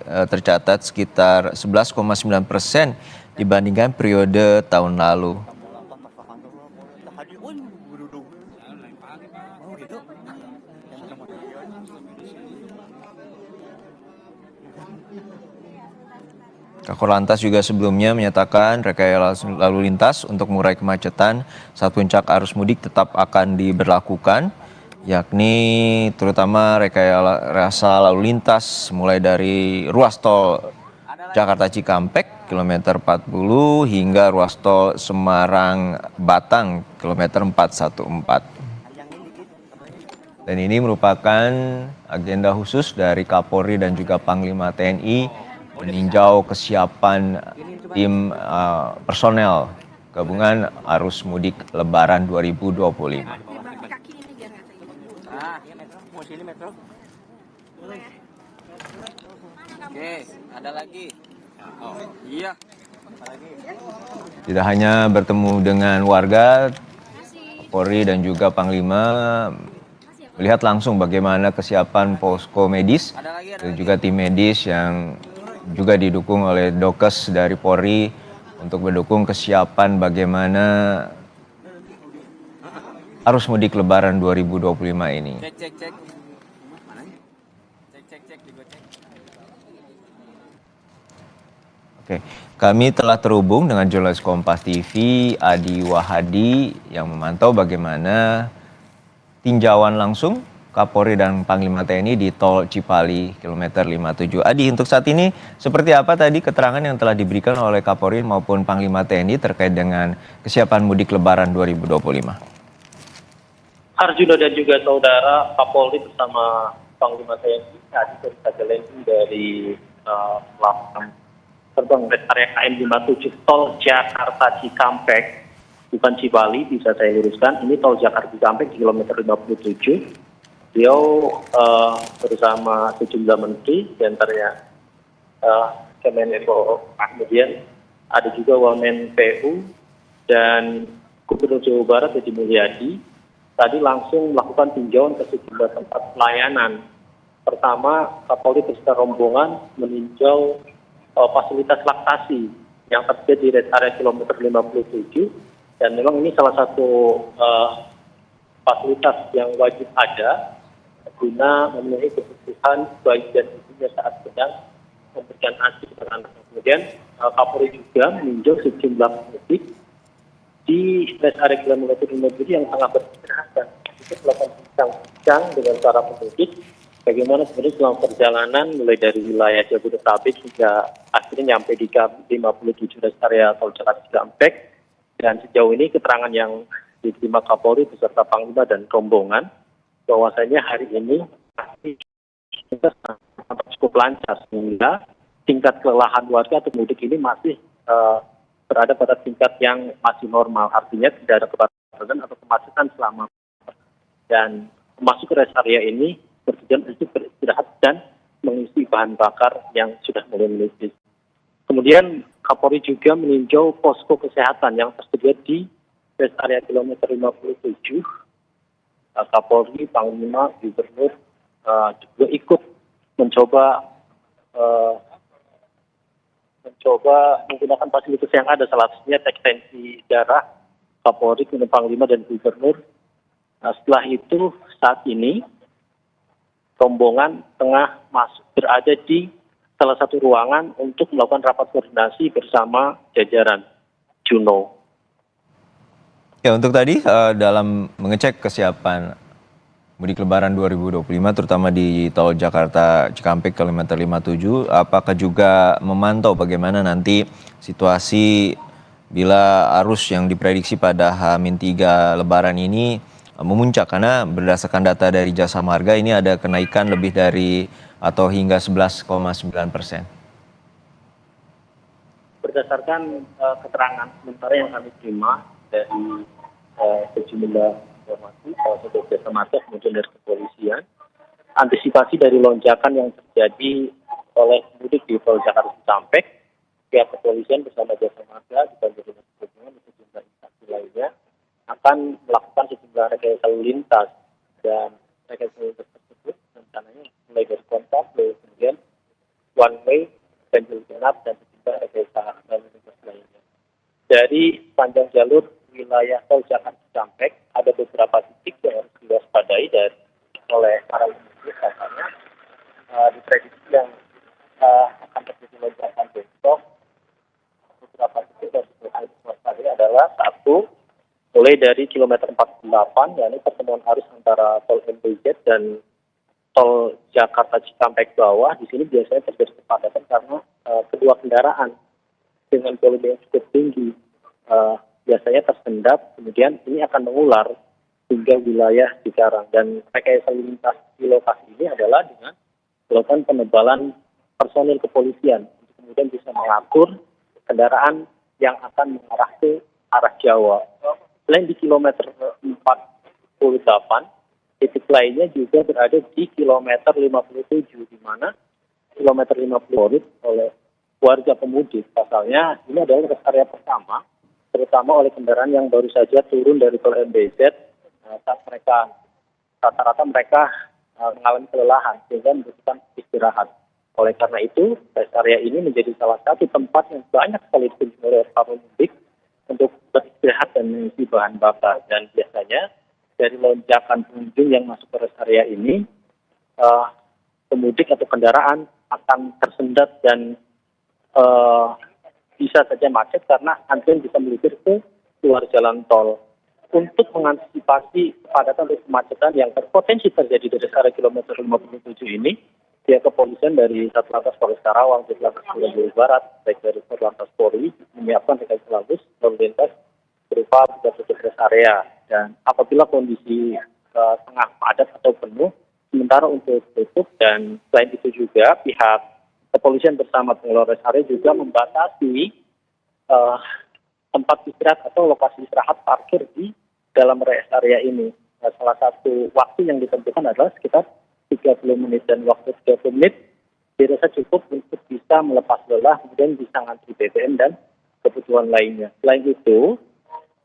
tercatat sekitar 11,9% dibandingkan periode tahun lalu. Kakor Lantas juga sebelumnya menyatakan rekayasa lalu lintas untuk mengurai kemacetan saat puncak arus mudik tetap akan diberlakukan, yakni terutama rekayasa lalu lintas mulai dari ruas tol Jakarta Cikampek kilometer 40 hingga ruas tol Semarang Batang kilometer 414. Dan ini merupakan agenda khusus dari Kapolri dan juga Panglima TNI meninjau kesiapan tim personel gabungan arus mudik Lebaran 2025. Oke, ada lagi. Oh, iya. Tidak hanya bertemu dengan warga, Polri dan juga Panglima melihat langsung bagaimana kesiapan posko medis dan juga tim medis yang juga didukung oleh Dokes dari Polri untuk mendukung kesiapan bagaimana arus mudik Lebaran 2025 ini. Cek. Oke, kami telah terhubung dengan jurnalis Kompas TV Adi Wahadi yang memantau bagaimana tinjauan langsung Kapolri dan Panglima TNI di Tol Cipali kilometer 57. Adi, untuk saat ini seperti apa tadi keterangan yang telah diberikan oleh Kapolri maupun Panglima TNI terkait dengan kesiapan mudik Lebaran 2025? Arjuna dan juga saudara, Kapolri bersama Panglima TNI tadi baru saja landing dari pelabuhan terbang res area KM 57 Tol Jakarta Cikampek, bukan Cipali, bisa saya luruskan. Ini Tol Jakarta Cikampek di kilometer 57. Beliau bersama sejumlah menteri, diantaranya Kemenko, kemudian ada juga Wamen PU dan Gubernur Jawa Barat Deddy Mulyadi. Tadi langsung melakukan tinjauan ke sejumlah tempat pelayanan. Pertama, Kapolri beserta rombongan meninjau fasilitas laktasi yang tersedia di rest area kilometer 57, dan memang ini salah satu fasilitas yang wajib ada guna memenuhi kebutuhan bayi dan ibunya saat sedang memberikan ASI kepada anak. Kemudian Kapolri juga meninjau sejumlah pemudik di rest area kilometer 57 yang tengah beristirahat dan itu melakukan bincang-bincang dengan para pemudik bagaimana sebenarnya selama perjalanan mulai dari wilayah Jabodetabek hingga akhirnya nyampe di 57 rest area Tol Jakarta Cikampek. Dan sejauh ini keterangan yang diterima Kapolri beserta Panglima dan rombongan bahwasanya hari ini masih cukup lancar sehingga tingkat kelelahan warga atau pemudik ini masih berada pada tingkat yang masih normal, artinya tidak ada kepadatan atau kemacetan selama dan masuk ke rest area ini bertujuan untuk beristirahat dan mengisi bahan bakar yang sudah mulai menipis. Kemudian Kapolri juga meninjau posko kesehatan yang tersedia di rest area kilometer 57. Kapolri, Panglima, Gubernur juga ikut mencoba menggunakan fasilitas yang ada, salah satunya tes tensi darah. Kapolri, Panglima, dan Gubernur. Setelah itu saat ini rombongan tengah berada di salah satu ruangan untuk melakukan rapat koordinasi bersama jajaran Juno. Ya, untuk tadi dalam mengecek kesiapan mudik Lebaran 2025 terutama di Tol Jakarta Cikampek kilometer 57, apakah juga memantau bagaimana nanti situasi bila arus yang diprediksi pada H-3 Lebaran ini memuncak, karena berdasarkan data dari Jasa Marga ini ada kenaikan lebih dari atau hingga 11,9%. Berdasarkan keterangan sementara yang kami terima dari sejumlah informasi, dari Jasa Marga kemudian dari kepolisian, antisipasi dari lonjakan yang terjadi oleh pemudik di Tol Jakarta Cikampek, pihak kepolisian bersama Jasa Marga dibantu dengan perhubungan dan sejumlah instansi lainnya akan melakukan sejumlah rekayasa lalu lintas, dan rekayasa lalu lintas tersebut rencananya mulai dari kontraflow, kemudian one one way, ganjil genap, dan juga rekayasa lalu lintas lainnya. Dari sepanjang jalur wilayah tol Jakarta Cikampek ada beberapa titik yang harus diwaspadai oleh para pemudik, katanya diprediksi yang akan terjadi lonjakan besok. Beberapa titik yang harus diwaspadai adalah satu, mulai dari kilometer 48, yakni pertemuan arus antara tol MBZ dan tol Jakarta Cikampek bawah. Di sini biasanya terjadi kepadatan karena kedua kendaraan dengan volume yang cukup tinggi biasanya tersendat, kemudian ini akan mengular hingga wilayah Cikarang. Dan rekayasa lalu lintas di lokasi ini adalah dengan melakukan penebalan personil kepolisian untuk kemudian bisa mengatur kendaraan yang akan mengarah ke arah Jawa. Selain di kilometer 48, titik lainnya juga berada di kilometer 57, di mana kilometer 50 oleh warga pemudik. Pasalnya ini adalah rest area pertama, terutama oleh kendaraan yang baru saja turun dari tol MBZ. Saat mereka rata-rata mereka mengalami kelelahan sehingga membutuhkan istirahat. Oleh karena itu, rest area ini menjadi salah satu tempat yang banyak sekali dikunjungi oleh para pemudik untuk beristirahat dan mengisi bahan bakar. Dan biasanya dari lonjakan pengunjung yang masuk ke rest area ini, pemudik atau kendaraan akan tersendat dan bisa saja macet karena antrian bisa meluber ke luar jalan tol. Untuk mengantisipasi kepadatan dan kemacetan yang berpotensi terjadi dari area kilometer 57 ini, pihak kepolisian dari Satlantas Polres Karawang, Satlantas Polda Jawa Barat, baik dari Satlantas Polri, menyiapkan rekayasa lalu lintas berupa buka tutup rest area. Dan apabila kondisi tengah padat atau penuh, sementara untuk tutup. Dan selain itu juga pihak kepolisian bersama pengelola rest area juga membatasi tempat istirahat atau lokasi istirahat parkir di dalam rest area ini. Nah, salah satu waktu yang ditentukan adalah sekitar 30 menit, dan waktu 30 menit dirasa cukup untuk bisa melepas lelah, kemudian bisa ngantri BBM dan kebutuhan lainnya. Selain itu,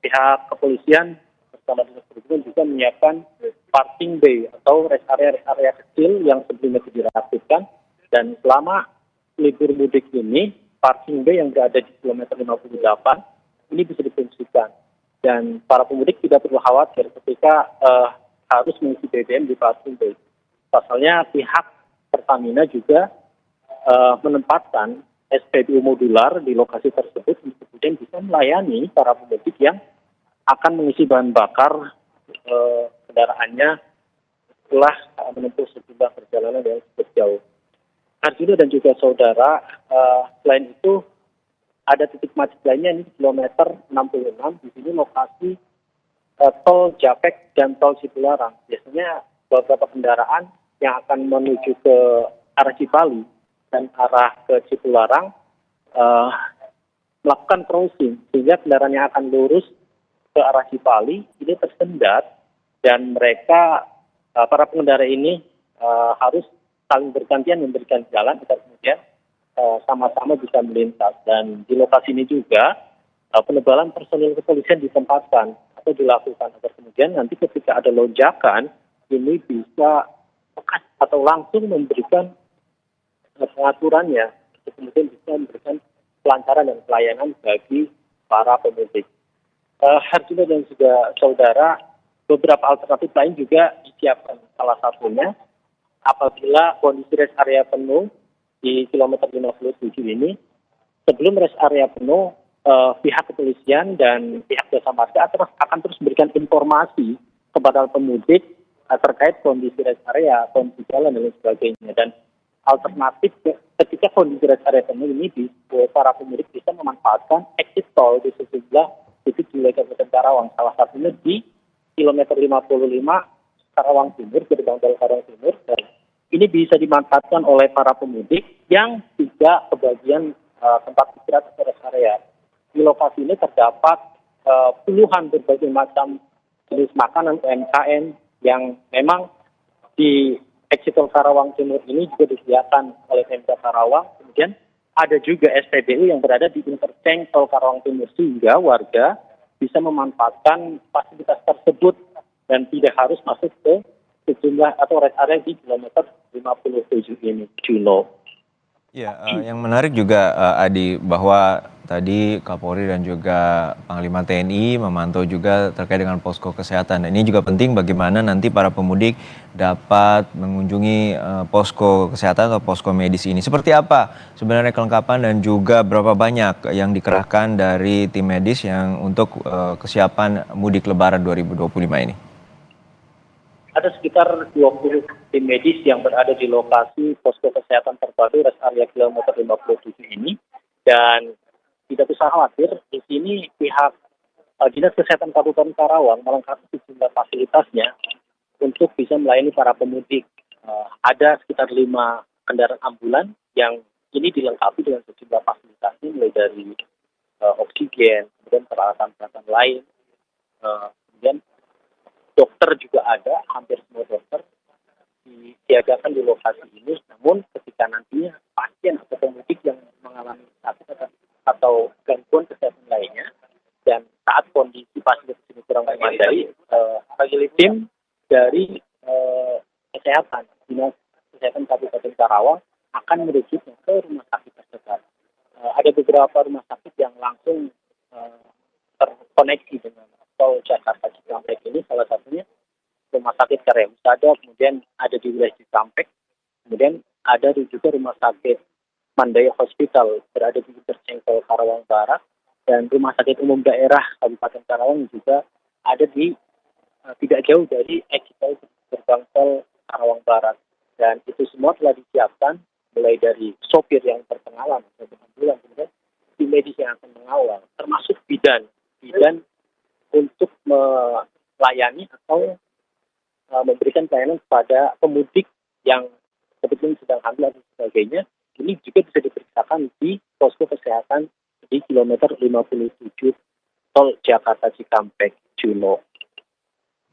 pihak kepolisian bersama dinas perhubungan juga menyiapkan parking bay atau rest area kecil yang sebelumnya tidak diaktifkan. Dan selama libur mudik ini, parking bay yang berada di kilometer 58 ini bisa difungsikan. Dan para pemudik tidak perlu khawatir ketika harus mengisi BBM di parking bay. Pasalnya pihak Pertamina juga menempatkan SPBU modular di lokasi tersebut untuk kemudian bisa melayani para pemudik yang akan mengisi bahan bakar kendaraannya setelah menempuh sejumlah perjalanan yang cukup jauh. Arjuna dan juga saudara, selain itu ada titik macet lainnya, ini di kilometer 66, di sini lokasi tol Japek dan tol Cipularang. Biasanya beberapa kendaraan yang akan menuju ke arah Cipali dan arah ke Cipularang melakukan crossing, sehingga kendaraan yang akan lurus ke arah Cipali ini tersendat, dan mereka para pengendara ini harus saling bergantian memberikan jalan agar kemudian sama-sama bisa melintas. Dan di lokasi ini juga penebalan personil kepolisian ditempatkan atau dilakukan agar kemudian nanti ketika ada lonjakan ini bisa tepat atau langsung memberikan pengaturannya untuk kemudian bisa memberikan kelancaran dan pelayanan bagi para pemudik. Harjuna dan juga saudara, beberapa alternatif lain juga disiapkan. Salah satunya apabila kondisi rest area penuh di kilometer 57 ini, sebelum rest area penuh, pihak kepolisian dan pihak jasa marga akan terus memberikan informasi kepada pemudik terkait kondisi rest area, kondisi jalan dan lain sebagainya. Dan alternatif ketika kondisi rest area penuh ini, para pemudik bisa memanfaatkan exit tol di sejumlah titik di wilayah Kabupaten Karawang. Salah satunya di kilometer 55 Karawang Timur, gerbang tol Karawang Timur. Dan ini bisa dimanfaatkan oleh para pemudik yang tidak kebagian tempat istirahat atau rest area. Di lokasi ini terdapat puluhan berbagai macam jenis makanan UMKM yang memang di exit tol Karawang Timur ini juga disediakan oleh Pemda Karawang. Kemudian ada juga SPBU yang berada di interchange tol Karawang Timur, sehingga warga bisa memanfaatkan fasilitas tersebut dan tidak harus masuk ke sejumlah atau rest area di kilometer 57 ini, Juno. Ya, yang menarik juga Adi, bahwa tadi Kapolri dan juga Panglima TNI memantau juga terkait dengan posko kesehatan. Dan ini juga penting bagaimana nanti para pemudik dapat mengunjungi posko kesehatan atau posko medis ini. Seperti apa sebenarnya kelengkapan dan juga berapa banyak yang dikerahkan dari tim medis yang untuk kesiapan mudik Lebaran 2025 ini? Ada sekitar 20 tim medis yang berada di lokasi posko kesehatan terpadu rest area kilometer 57 ini. Dan tidak usah khawatir, di sini pihak Dinas Kesehatan Kabupaten Karawang melengkapi sejumlah fasilitasnya untuk bisa melayani para pemudik. Ada sekitar 5 kendaraan ambulan yang ini dilengkapi dengan sejumlah fasilitasnya, mulai dari oksigen, kemudian peralatan-peralatan lain, kemudian dokter juga ada, hampir semua dokter disiagakan di lokasi ini. Namun ketika nantinya pasien atau pemudik yang mengalami sakit atau gangguan kesehatan lainnya, dan saat kondisi pasien ini kurang memadai, tim dari kesehatan Dinas Kesehatan Kabupaten Karawang akan merujuk ke rumah sakit terdekat. Ada beberapa rumah sakit yang langsung terkoneksi dengan tol Jakarta Cikampek ini, salah satunya Rumah Sakit Karya Husada, kemudian ada di wilayah Cikampek, kemudian ada juga Rumah Sakit Mandaya Hospital berada di Tercengkel Karawang Barat, dan Rumah Sakit Umum Daerah Kabupaten Karawang juga ada di tidak jauh dari eksit gerbang tol Karawang Barat. Dan itu semua telah disiapkan mulai dari sopir yang berpengalaman, kemudian tim medis yang akan mengawal, termasuk bidan untuk melayani atau memberikan pelayanan kepada pemudik yang kebetulan sedang hamil dan sebagainya. Ini juga bisa diperiksakan di posko kesehatan di kilometer 57 tol Jakarta Cikampek, Juno.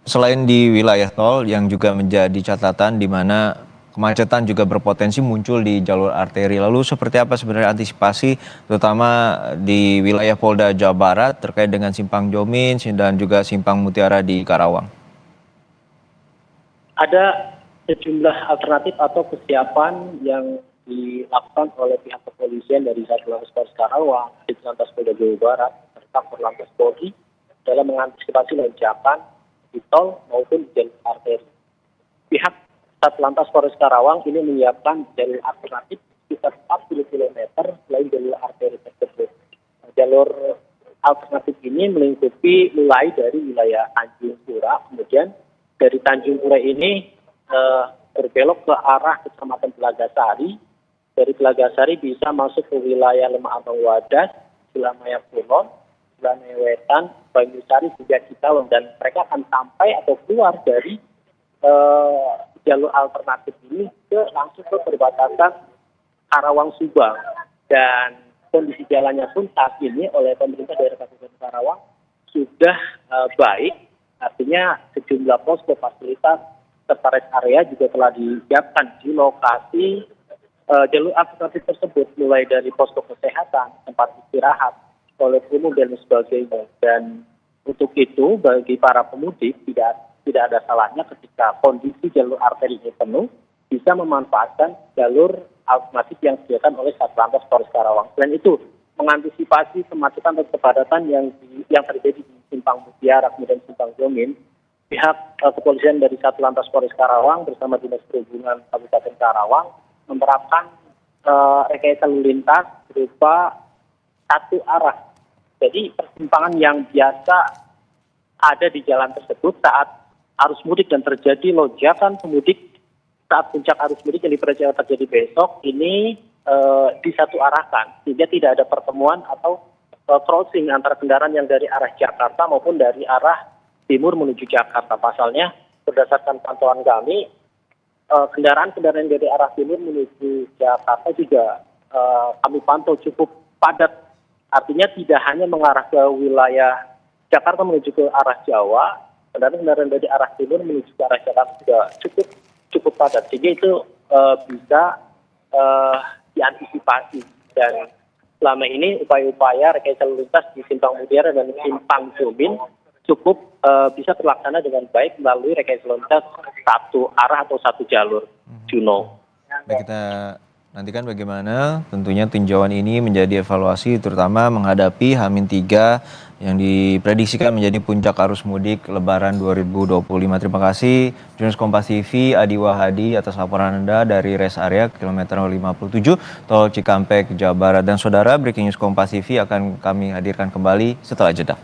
Selain di wilayah tol yang juga menjadi catatan di mana kemacetan juga berpotensi muncul di jalur arteri. Lalu seperti apa sebenarnya antisipasi terutama di wilayah Polda Jawa Barat terkait dengan Simpang Jomin dan juga Simpang Mutiara di Karawang? Ada sejumlah alternatif atau kesiapan yang dilakukan oleh pihak kepolisian dari Satlantas Polres Karawang, Ditlantas Polda Jawa Barat, serta Korlantas Polri dalam mengantisipasi lonjakan di tol maupun di jalur arteri. Pihak Satlantas Polres Karawang ini menyiapkan jalur alternatif sekitar 40 km selain jalur arteri tersebut. Jalur alternatif ini melingkupi mulai dari wilayah Tanjung Pura, kemudian dari Tanjung Pura ini berbelok ke arah Kecamatan Telagasari. Dari Telagasari bisa masuk ke wilayah Lemah Abang Wadas, Silamaya Kulon, Silamaya Wetan, Banyusari, hingga Citawang, dan mereka akan sampai atau keluar dari jalur alternatif ini langsung ke perbatasan Karawang Subang. Dan kondisi jalannya pun saat ini oleh pemerintah daerah Kabupaten Karawang sudah baik, artinya sejumlah posko fasilitas serta rest area juga telah disiapkan di lokasi jalur alternatif tersebut, mulai dari posko kesehatan, tempat istirahat, toilet umum dan sebagainya. Dan untuk itu bagi para pemudik tidak ada salahnya ketika kondisi jalur arteri ini penuh bisa memanfaatkan jalur alternatif yang disediakan oleh Satlantas Polres Karawang. Selain itu mengantisipasi kemacetan dan kepadatan yang terjadi di Simpang Mutiara kemudian Simpang Jomin, pihak kepolisian dari Satlantas Polres Karawang bersama Dinas Perhubungan Kabupaten Karawang menerapkan rekayasa lalu lintas berupa satu arah. Jadi persimpangan yang biasa ada di jalan tersebut saat arus mudik dan terjadi lonjakan pemudik saat puncak arus mudik yang diperkirakan terjadi besok ini disatu arahkan, sehingga tidak ada pertemuan atau crossing antara kendaraan yang dari arah Jakarta maupun dari arah timur menuju Jakarta. Pasalnya berdasarkan pantauan kami, kendaraan-kendaraan dari arah timur menuju Jakarta juga kami pantau cukup padat. Artinya tidak hanya mengarah ke wilayah Jakarta menuju ke arah Jawa, kendaraan-kendaraan dari arah timur menuju ke arah Jakarta juga cukup padat. Sehingga itu bisa diantisipasi. Dan selama ini upaya-upaya rekayasa lalu lintas di Simpang Mutiara dan Simpang Jomin cukup bisa terlaksana dengan baik melalui rekayasa lalu lintas satu arah atau satu jalur. Juno. Baik, kita Nantikan bagaimana tentunya tinjauan ini menjadi evaluasi terutama menghadapi H-3 yang diprediksikan menjadi puncak arus mudik Lebaran 2025. Terima kasih jurnalis Kompas TV Adi Wahadi atas laporan Anda dari rest area kilometer 57 Tol Cikampek, Jawa Barat. Dan saudara, Breaking News Kompas TV akan kami hadirkan kembali setelah jeda.